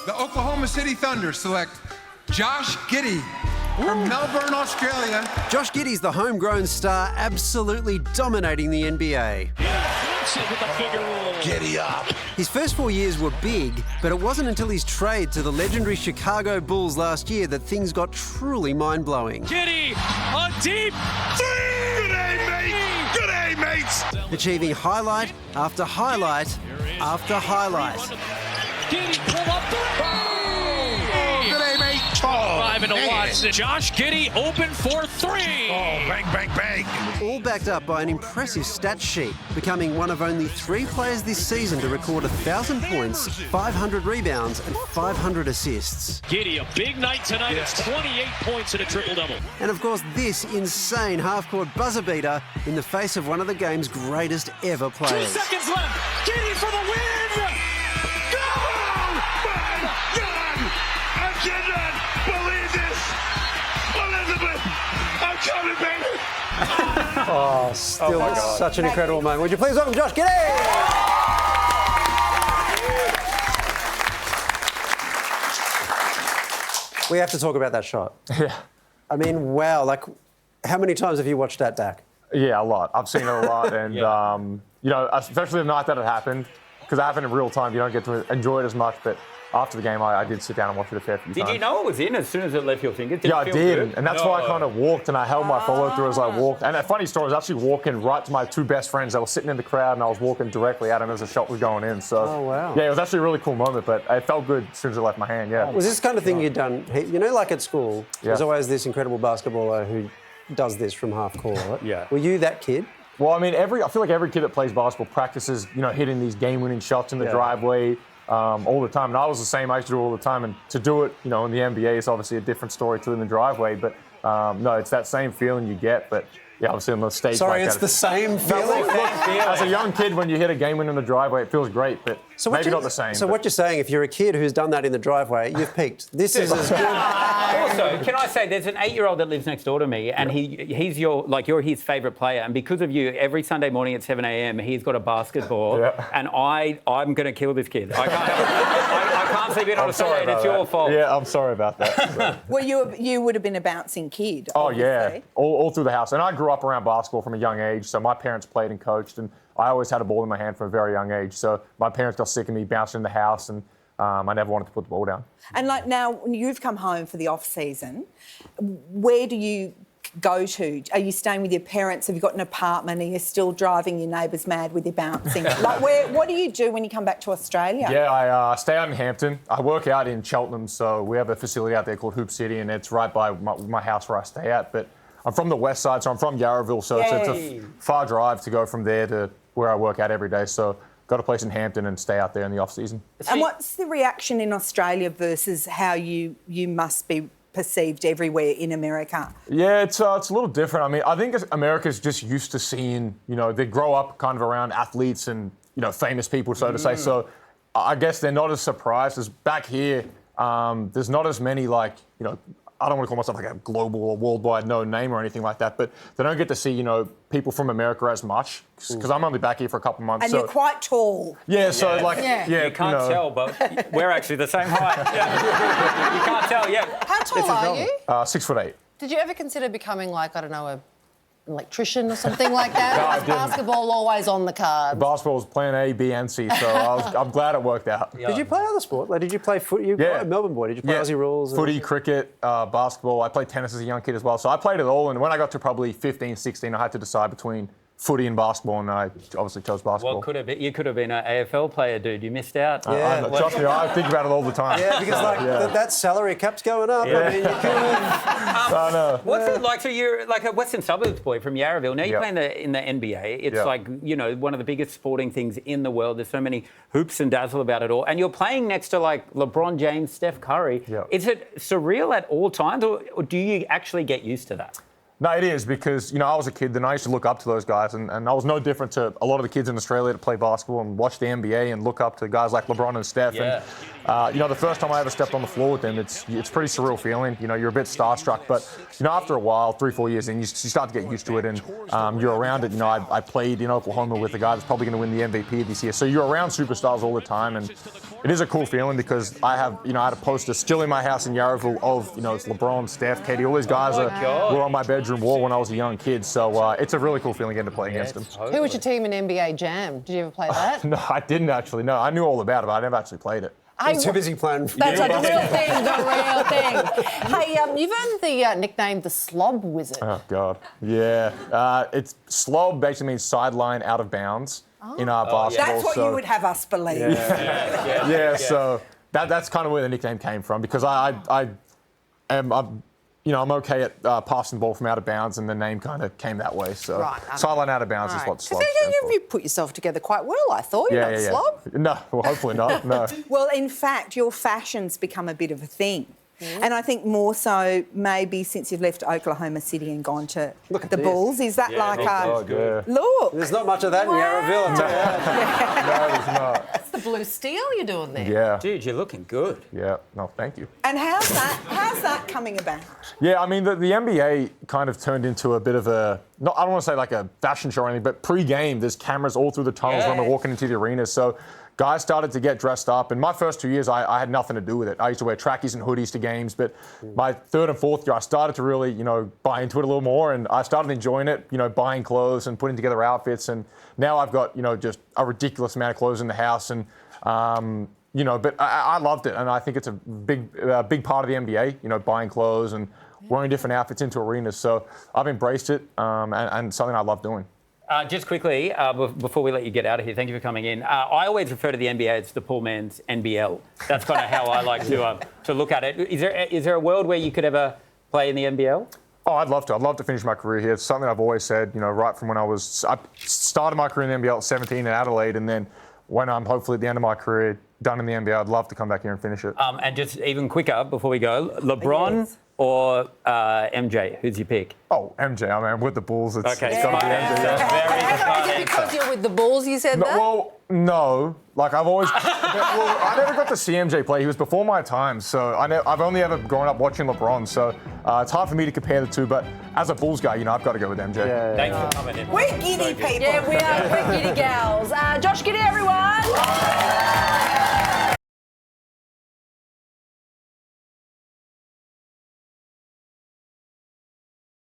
The Oklahoma City Thunder select Josh Giddey from Melbourne, Australia. Josh Giddey's the homegrown star, absolutely dominating the NBA. Giddy up. His first 4 years were big, but it wasn't until his trade to the legendary Chicago Bulls last year that things got truly mind-blowing. Giddey, a deep three! Good day, mate. Good day, mates. Achieving highlight after highlight after highlight. Giddey pull up the Good day, mate. Oh, Driving to man. watch it. Josh Giddey open for three. Oh, bang, bang, bang. All backed up by an impressive stat sheet, becoming one of only 3 players this season to record 1,000 points, 500 rebounds and 500 assists. Giddey, a big night tonight. It's 28 points and a triple-double. And of course, this insane half-court buzzer beater in the face of one of the game's greatest ever 2 players. seconds left. Giddey for the win. I cannot believe this. Elizabeth, I'm coming, baby. Oh, still such an incredible moment. Would you please welcome Josh Giddey? We have to talk about that shot. Yeah. I mean, wow, like, how many times have you watched that back? Yeah, a lot. I've seen it a lot. And, you know, especially the night that it happened, because it happened in real time, you don't get to enjoy it as much. But after the game, I did sit down and watch it a fair few times. Did you know it was in as soon as it left your fingers? Yeah, I it feel did. good? And that's why I kind of walked and I held my follow through as I walked. And a funny story, I was actually walking right to my 2 best friends that were sitting in the crowd and I was walking directly at them as the shot was going in. So, Oh, wow. yeah, it was actually a really cool moment, but it felt good as soon as it left my hand, yeah. Was this the kind of thing you'd done? You know, like at school, there's always this incredible basketballer who does this from half court. Yeah. Were you that kid? Well, I mean, I feel like every kid that plays basketball practices, you know, hitting these game-winning shots in the driveway all the time. And I was the same. I used to do it all the time. And to do it, you know, in the NBA is obviously a different story to in the driveway. But no, it's that same feeling you get. But yeah, obviously on the stage. Sorry, like it's that, the same feeling. as a young kid, when you hit a game win in the driveway, it feels great. But maybe not the same. So what you're saying, if you're a kid who's done that in the driveway, you've peaked. This is as good. Also, can I say, there's an 8-year-old that lives next door to me, and you're his favourite player, and because of you, every Sunday morning at 7 a.m. he's got a basketball, and I'm going to kill this kid. I can't sleep in on a Sunday, and it's your fault. Yeah, I'm sorry about that. So. Well, you would have been a bouncing kid. Oh, obviously. yeah, all through the house. And I grew up around basketball from a young age, so my parents played and coached, and I always had a ball in my hand from a very young age. So my parents got sick of me bouncing in the house, and I never wanted to put the ball down. And like now, when you've come home for the off season, where do you go to? Are you staying with your parents? Have you got an apartment? Are you still driving your neighbours mad with your bouncing? What do you do when you come back to Australia? Yeah, I stay out in Hampton. I work out in Cheltenham, so we have a facility out there called Hoop City, and it's right by my house where I stay at. But I'm from the west side, so I'm from Yarraville, so it's a far drive to go from there to where I work out every day. So got a place in Hampton and stay out there in the off season. And what's the reaction in Australia versus how you must be perceived everywhere in America? Yeah, it's a little different. I mean, I think America's just used to seeing, you know, they grow up kind of around athletes and, you know, famous people, so to say. So I guess they're not as surprised as back here. There's not as many, like, you know, I don't want to call myself like a global or worldwide known name or anything like that, but they don't get to see, you know, people from America as much because I'm only back here for a couple of months. And you're quite tall. Yeah, so Yeah. like, yeah, You can't tell, but we're actually the same height. You can't tell, yeah. How tall are you? 6'8". Did you ever consider becoming like, I don't know, an electrician or something like that? No, Or I was didn't. basketball always on the cards? Basketball was plan A, B, and C, so I'm glad it worked out. Did you play other sport? Like, did you play foot? You were a Melbourne boy. Did you play Aussie rules? Footy, cricket, basketball. I played tennis as a young kid as well. So I played it all. And when I got to probably 15, 16, I had to decide between footy and basketball, and I obviously chose basketball. Well, you could have been an AFL player, dude. You missed out. Trust me, I think about it all the time. Yeah, because like that salary cap's going up. I mean, you could What's it like? So you're like a Western Suburbs boy from Yarraville. Now you play in the NBA. It's like, you know, one of the biggest sporting things in the world. There's so many hoops and dazzle about it all. And you're playing next to like LeBron James, Steph Curry. Yeah. Is it surreal at all times, or do you actually get used to that? No, it is because, you know, I was a kid and I used to look up to those guys and I was no different to a lot of the kids in Australia that play basketball and watch the NBA and look up to guys like LeBron and Steph. Yeah. And, you know, the first time I ever stepped on the floor with them, it's pretty surreal feeling. You know, you're a bit starstruck, but, you know, after a while, 3-4 years in, you start to get used to it and you're around it. You know, I played in Oklahoma with a guy that's probably going to win the MVP this year. So you're around superstars all the time and it is a cool feeling because I had a poster still in my house in Yarraville of, it's LeBron, Steph, Katie, all these guys were on my bedroom wall when I was a young kid. So it's a really cool feeling getting to play against them. Totally. Who was your team in NBA Jam? Did you ever play that? No, I didn't actually. No, I knew all about it, but I never actually played it. I was too busy playing. That's the real thing. Hey, you've earned the nickname the Slob Wizard. Oh, God. Yeah. It's slob basically means sideline out of bounds in our basketball. That's what you would have us believe. Yeah, so that's kind of where the nickname came from because I'm okay at passing the ball from out of bounds, and the name kind of came that way. So sideline out of bounds is what slob stands for. You put yourself together quite well, I thought. You're not slob. No, well, hopefully not. No. Well, in fact, your fashion's become a bit of a thing. And I think more so maybe since you've left Oklahoma City and gone to the Bulls. Is that look? There's not much of that in Yarraville, I tell you. No, there's not. That's the blue steel you're doing there. Yeah. Dude, you're looking good. Yeah. No, thank you. And how's that coming about? Yeah, I mean, the NBA kind of turned into a bit of I don't want to say like a fashion show or anything, but pre-game, there's cameras all through the tunnels when we're walking into the arena. So guys started to get dressed up. And my first 2 years, I had nothing to do with it. I used to wear trackies and hoodies to games. But my third and fourth year, I started to really, buy into it a little more. And I started enjoying it, buying clothes and putting together outfits. And now I've got, just a ridiculous amount of clothes in the house. And, but I loved it. And I think it's a big part of the NBA, buying clothes and wearing different outfits into arenas. So I've embraced it and something I love doing. Just quickly, before we let you get out of here, thank you for coming in. I always refer to the NBA as the poor man's NBL. That's kind of how I like to look at it. Is there a world where you could ever play in the NBL? Oh, I'd love to. I'd love to finish my career here. It's something I've always said, right from when I started my career in the NBL at 17 in Adelaide, and then when I'm hopefully at the end of my career done in the NBA, I'd love to come back here and finish it. And just even quicker before we go, LeBron or MJ? Who's your pick? Oh, MJ. I mean, with the Bulls, it's got to be MJ. Is it because you're with the Bulls you said that? Well, no. Like, I've always... I never got to see MJ play. He was before my time, so I've only ever grown up watching LeBron, so it's hard for me to compare the two, but as a Bulls guy, I've got to go with MJ. Thanks for coming in. We're giddy people. Yeah, we are. We're giddy gals. Josh Giddey, everyone.